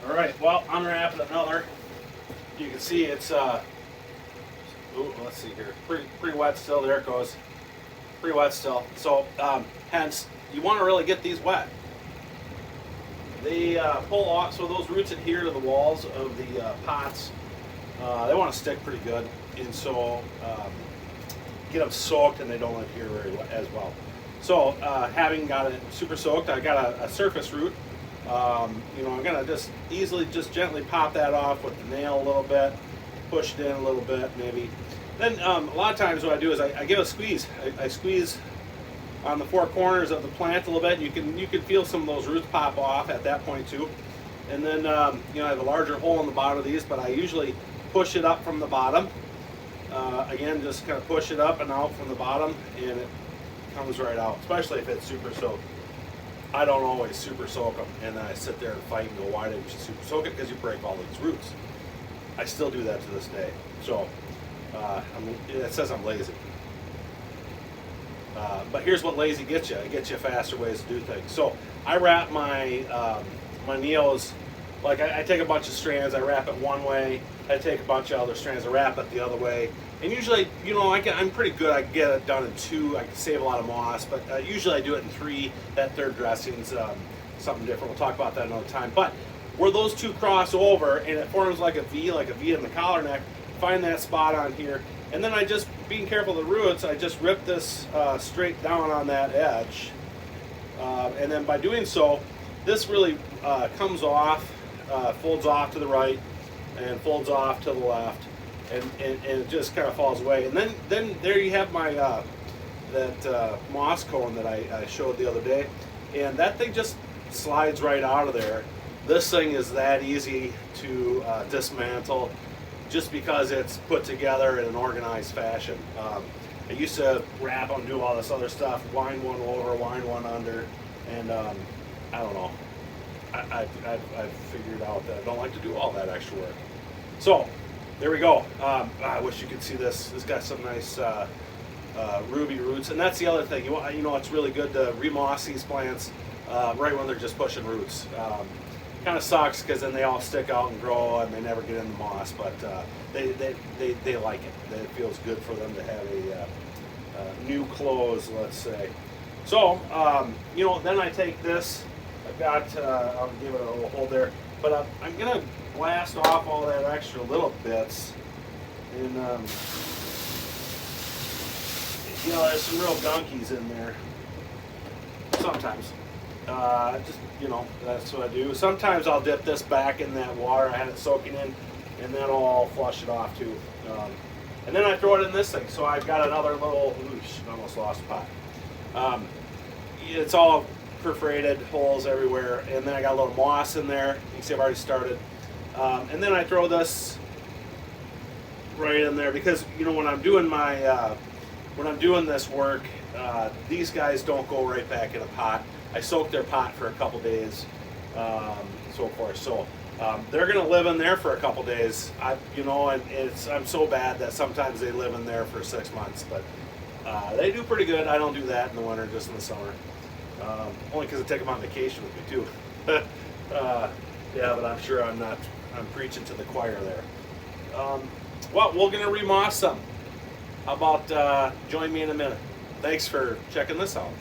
All right, well, I'm wrapping another. You can see it's, ooh, let's see here, pretty wet still. There it goes. Pretty wet still. So, hence, you want to really get these wet. They pull off, so those roots adhere to the walls of the pots. They want to stick pretty good, and so get them soaked, and they don't adhere as well. So, having got it super soaked, I got a surface root. I'm gonna just gently pop that off with the nail a little bit, push it in a little bit maybe. Then a lot of times what I do is I give a squeeze. I squeeze on the four corners of the plant a little bit. You can feel some of those roots pop off at that point too. And then I have a larger hole in the bottom of these, but I usually push it up from the bottom. Again, just kind of push it up and out from the bottom, and it comes right out, especially if it's super soaked. I don't always super soak them, and then I sit there and fight and go, why didn't you super soak it? Because you break all these roots. I still do that to this day. So it says I'm lazy. But here's what lazy gets you. It gets you faster ways to do things. So I wrap my my Neos, like I take a bunch of strands, I wrap it one way. I take a bunch of other strands, I wrap it the other way. And usually, I'm pretty good. I can get it done in 2. I can save a lot of moss, but usually I do it in 3. That third dressing's something different. We'll talk about that another time. But where those two cross over and it forms like a V in the collar neck, find that spot on here. And then I just, being careful of the roots, I just rip this straight down on that edge. And then by doing so, this really comes off, folds off to the right, and folds off to the left. And it just kind of falls away. And then there you have my that moss cone that I showed the other day, and that thing just slides right out of there. This thing is that easy to dismantle, just because it's put together in an organized fashion. I used to wrap them, do all this other stuff, wind one over, wind one under, and I don't know. I've figured out that I don't like to do all that extra work. So there we go. I wish you could see this. It's got some nice ruby roots, and that's the other thing. It's really good to remoss these plants right when they're just pushing roots. Kind of sucks because then they all stick out and grow and they never get in the moss, but they like it. It feels good for them to have a new clothes, let's say. So then I take this. I've got I'll give it a little hold there, but I'm gonna blast off all that extra little bits, and there's some real gunkies in there sometimes. That's what I do. Sometimes I'll dip this back in that water I had it soaking in, and then I'll flush it off too. And then I throw it in this thing. So I've got another little, oosh, almost lost a pot. It's all perforated holes everywhere, and then I got a little moss in there. You can see I've already started. And then I throw this right in there because when I'm doing this work, these guys don't go right back in a pot. I soak their pot for a couple days, so forth. So they're going to live in there for a couple days. And I'm so bad that sometimes they live in there for 6 months, but they do pretty good. I don't do that in the winter, just in the summer. Only because I take them on vacation with me too. Yeah, but I'm sure I'm preaching to the choir there. Well, we're going to remoss them. How about join me in a minute? Thanks for checking this out.